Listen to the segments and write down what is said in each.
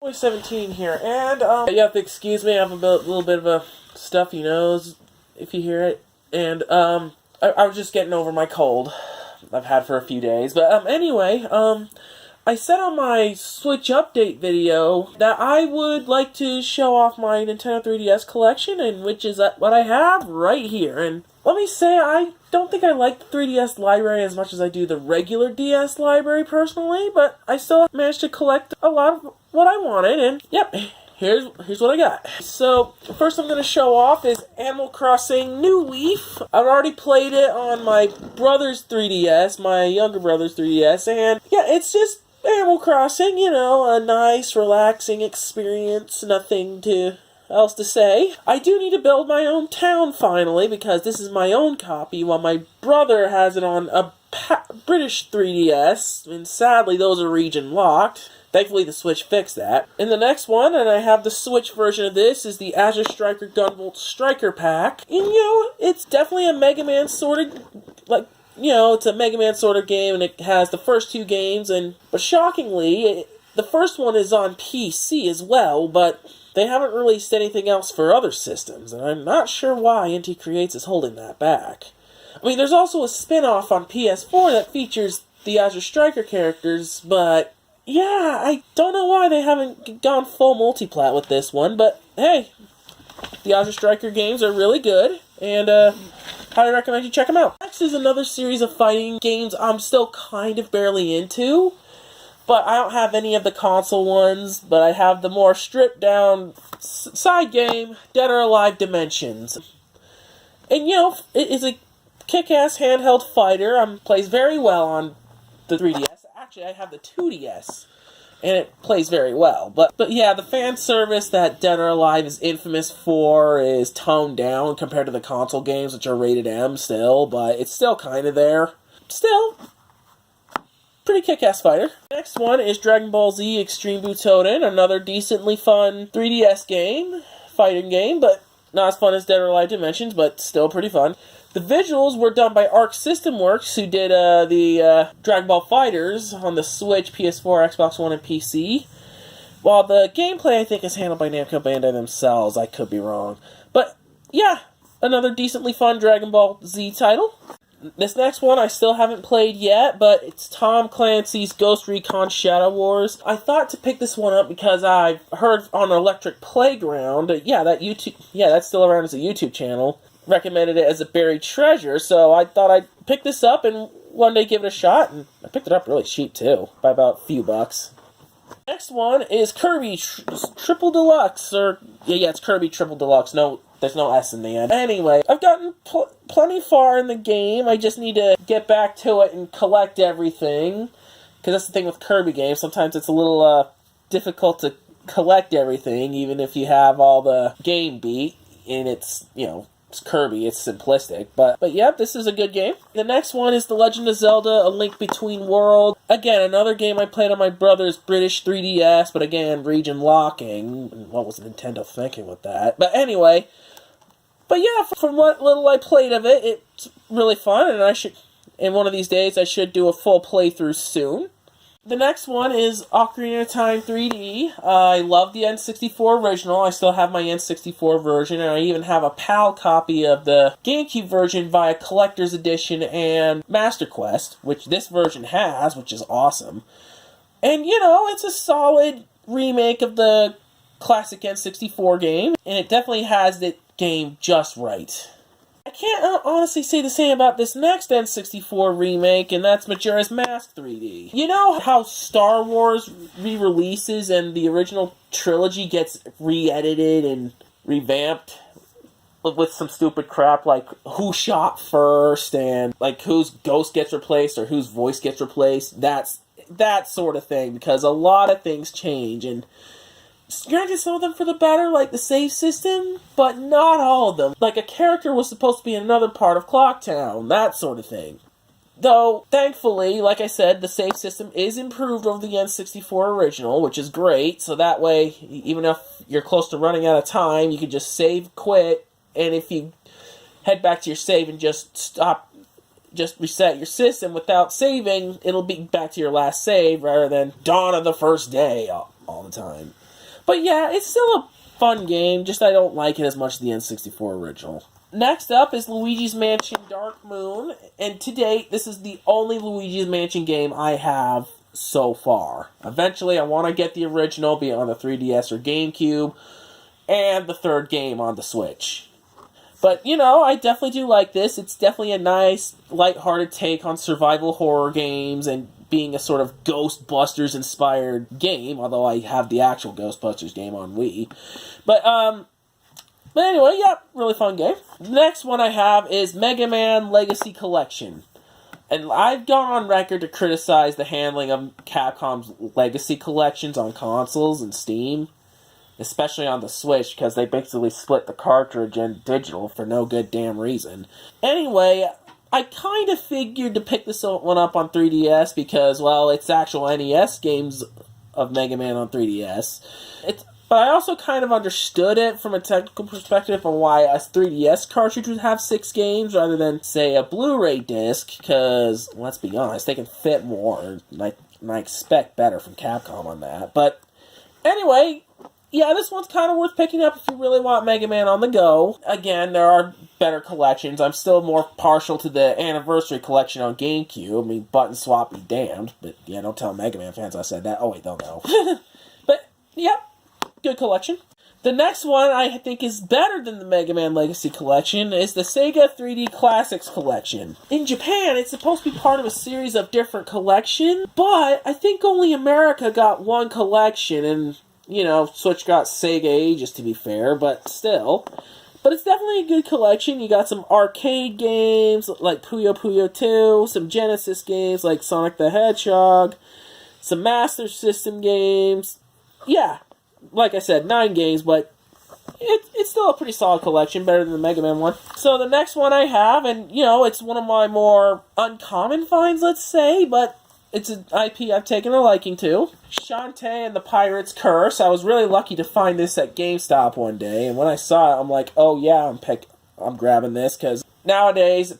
Nintendoboy17 here, and you have to excuse me, I have a little bit of a stuffy nose, if you hear it, and I was just getting over my cold I've had for a few days, but anyway, I said on my Switch update video that I would like to show off my Nintendo 3DS collection, and which is what I have right here. And let me say, I don't think I like the 3DS library as much as I do the regular DS library personally, but I still managed to collect a lot of what I wanted, and yep, here's what I got. So, first I'm going to show off is Animal Crossing New Leaf. I've already played it on my brother's 3DS, my younger brother's 3DS, and yeah, it's just Animal Crossing, you know, a nice, relaxing experience, nothing else to say. I do need to build my own town finally, because this is my own copy, while my brother has it on a British 3DS, and sadly those are region locked. Thankfully the Switch fixed that. And the next one, and I have the Switch version of this, is the Azure Striker Gunvolt Striker Pack. And you know, it's definitely a Mega Man sort of, like, you know, it's a Mega Man sort of game, and it has the first two games, but shockingly, the first one is on PC as well, but they haven't released anything else for other systems, and I'm not sure why NT Creates is holding that back. I mean, there's also a spin-off on PS4 that features the Azure Striker characters, but yeah, I don't know why they haven't gone full multiplat with this one, but hey, the Azure Striker games are really good, and highly recommend you check them out. Next is another series of fighting games I'm still kind of barely into, but I don't have any of the console ones, but I have the more stripped down side game, Dead or Alive Dimensions. And you know, it is a kick-ass handheld fighter. Plays very well on the 3DS. Actually, I have the 2DS, and it plays very well. But yeah, the fan service that Dead or Alive is infamous for is toned down compared to the console games, which are rated M still, but it's still kind of there. Still, pretty kick-ass fighter. Next one is Dragon Ball Z Extreme Butoden, another decently fun 3DS game, fighting game, but not as fun as Dead or Alive Dimensions, but still pretty fun. The visuals were done by Arc System Works, who did the Dragon Ball FighterZ on the Switch, PS4, Xbox One, and PC. While the gameplay, I think, is handled by Namco Bandai themselves. I could be wrong. But, yeah, another decently fun Dragon Ball Z title. This next one I still haven't played yet, but it's Tom Clancy's Ghost Recon Shadow Wars. I thought to pick this one up because I've heard on Electric Playground, that's still around as a YouTube channel, recommended it as a buried treasure, so I thought I'd pick this up and one day give it a shot, and I picked it up really cheap too, by about a few bucks. Next one is Kirby Triple Deluxe, it's Kirby Triple Deluxe, no, there's no S in the end. Anyway, I've gotten plenty far in the game, I just need to get back to it and collect everything, because that's the thing with Kirby games, sometimes it's a little difficult to collect everything, even if you have all the game beat, and it's, you know, it's Kirby, it's simplistic, but yeah, this is a good game. The next one is The Legend of Zelda, A Link Between Worlds. Again, another game I played on my brother's British 3DS, but again, region locking. What was Nintendo thinking with that? But anyway, but yeah, from what little I played of it, it's really fun, and one of these days, I should do a full playthrough soon. The next one is Ocarina of Time 3D. I love the N64 original. I still have my N64 version, and I even have a PAL copy of the GameCube version via Collector's Edition and Master Quest, which this version has, which is awesome. And, you know, it's a solid remake of the classic N64 game, and it definitely has the game just right. I can't honestly say the same about this next N64 remake, and that's Majora's Mask 3D. You know how Star Wars re-releases and the original trilogy gets re-edited and revamped with some stupid crap like who shot first and like whose ghost gets replaced or whose voice gets replaced? That's that sort of thing, because a lot of things change, and granted, some of them for the better, like the save system, but not all of them. Like, a character was supposed to be in another part of Clocktown, that sort of thing. Though, thankfully, like I said, the save system is improved over the N64 original, which is great, so that way, even if you're close to running out of time, you can just save, quit, and if you head back to your save and just reset your system without saving, it'll be back to your last save, rather than dawn of the first day, all the time. But yeah, it's still a fun game, just I don't like it as much as the N64 original. Next up is Luigi's Mansion Dark Moon, and to date, this is the only Luigi's Mansion game I have so far. Eventually, I want to get the original, be it on the 3DS or GameCube, and the third game on the Switch. But, you know, I definitely do like this. It's definitely a nice, lighthearted take on survival horror games, and being a sort of Ghostbusters-inspired game, although I have the actual Ghostbusters game on Wii. But anyway, yeah, really fun game. The next one I have is Mega Man Legacy Collection. And I've gone on record to criticize the handling of Capcom's Legacy Collections on consoles and Steam, especially on the Switch, because they basically split the cartridge and digital for no good damn reason. Anyway, I kind of figured to pick this one up on 3DS because, well, it's actual NES games of Mega Man on 3DS. But I also kind of understood it from a technical perspective on why a 3DS cartridge would have 6 games rather than, say, a Blu-ray disc, because, let's be honest, they can fit more, and I expect better from Capcom on that. But anyway, yeah, this one's kind of worth picking up if you really want Mega Man on the go. Again, there are better collections. I'm still more partial to the Anniversary Collection on GameCube. I mean, button swap be damned, but yeah, don't tell Mega Man fans I said that. Oh wait, they'll know. But, yeah. Good collection. The next one I think is better than the Mega Man Legacy Collection is the Sega 3D Classics Collection. In Japan, it's supposed to be part of a series of different collections, but I think only America got one collection, and, you know, Switch got Sega Ages to be fair, but still. But it's definitely a good collection. You got some arcade games like Puyo Puyo 2, some Genesis games like Sonic the Hedgehog, some Master System games. Yeah. Like I said, 9 games, but it's still a pretty solid collection, better than the Mega Man one. So the next one I have, and, you know, it's one of my more uncommon finds, let's say, but it's an IP I've taken a liking to. Shantae and the Pirate's Curse. I was really lucky to find this at GameStop one day, and when I saw it, I'm like, oh yeah, I'm grabbing this, because nowadays,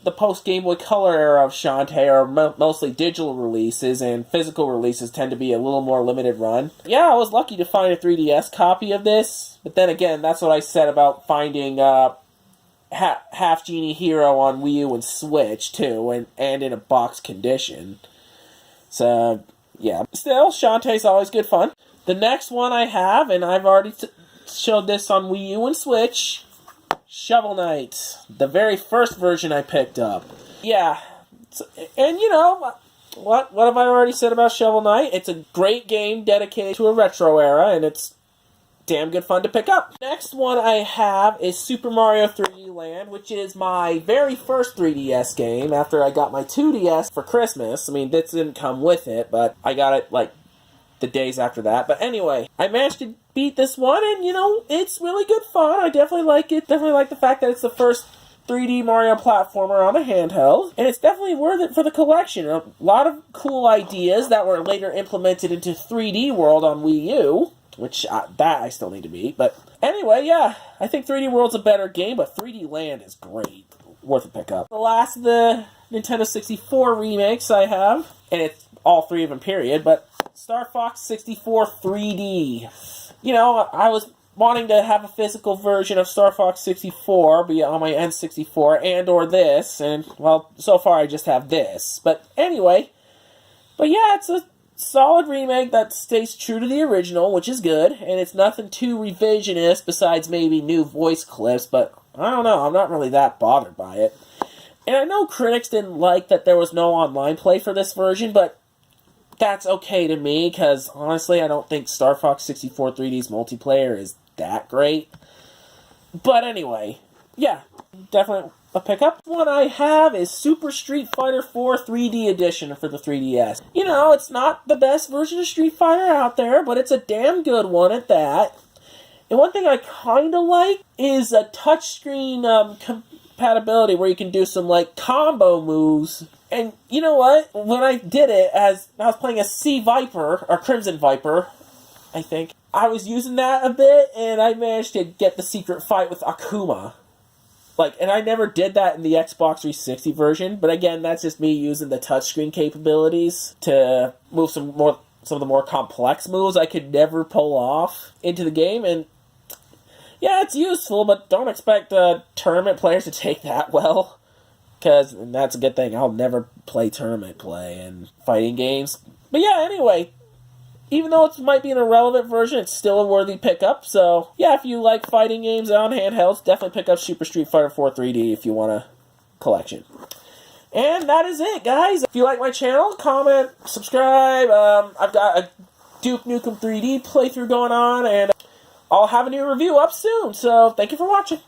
the post-Game Boy Color era of Shantae are mostly digital releases, and physical releases tend to be a little more limited run. Yeah, I was lucky to find a 3DS copy of this, but then again, that's what I said about finding Half Genie Hero on Wii U and Switch, too, and in a box condition. So, yeah. Still, Shantae's always good fun. The next one I have, and I've already showed this on Wii U and Switch, Shovel Knight, the very first version I picked up. Yeah, and you know, what have I already said about Shovel Knight? It's a great game dedicated to a retro era, and it's damn good fun to pick up. Next one I have is Super Mario 3D Land, which is my very first 3DS game after I got my 2DS for Christmas. I mean, this didn't come with it, but I got it, like, the days after that. But anyway, I managed to beat this one, and, you know, it's really good fun. I definitely like it. Definitely like the fact that it's the first 3D Mario platformer on a handheld, and it's definitely worth it for the collection. A lot of cool ideas that were later implemented into 3D World on Wii U, which that I still need to beat. But anyway, yeah, I think 3D World's a better game, but 3D Land is great. Worth a pickup. The last of the Nintendo 64 remakes I have, and it's all 3 of them, period, but Star Fox 64 3D. You know, I was wanting to have a physical version of Star Fox 64, be it on my N64 and or this, and, well, so far I just have this. But anyway, yeah, it's a solid remake that stays true to the original, which is good, and it's nothing too revisionist besides maybe new voice clips, but I don't know, I'm not really that bothered by it. And I know critics didn't like that there was no online play for this version, but that's okay to me, because honestly, I don't think Star Fox 64 3D's multiplayer is that great. But anyway, yeah, definitely a pickup. One I have is Super Street Fighter 4 3D Edition for the 3DS. You know, it's not the best version of Street Fighter out there, but it's a damn good one at that. And one thing I kind of like is a touchscreen compatibility where you can do some, like, combo moves. And you know what? When I did it, as I was playing a Sea Viper, or Crimson Viper, I think, I was using that a bit, and I managed to get the secret fight with Akuma. Like, and I never did that in the Xbox 360 version, but again, that's just me using the touchscreen capabilities to move some more some of the more complex moves I could never pull off into the game, and yeah, it's useful, but don't expect tournament players to take that well, because that's a good thing. I'll never play tournament play in fighting games. But yeah, anyway, even though it might be an irrelevant version, it's still a worthy pickup. So yeah, if you like fighting games on handhelds, definitely pick up Super Street Fighter 4 3D if you want a collection. And that is it, guys. If you like my channel, comment, subscribe. I've got a Duke Nukem 3D playthrough going on, and I'll have a new review up soon. So thank you for watching.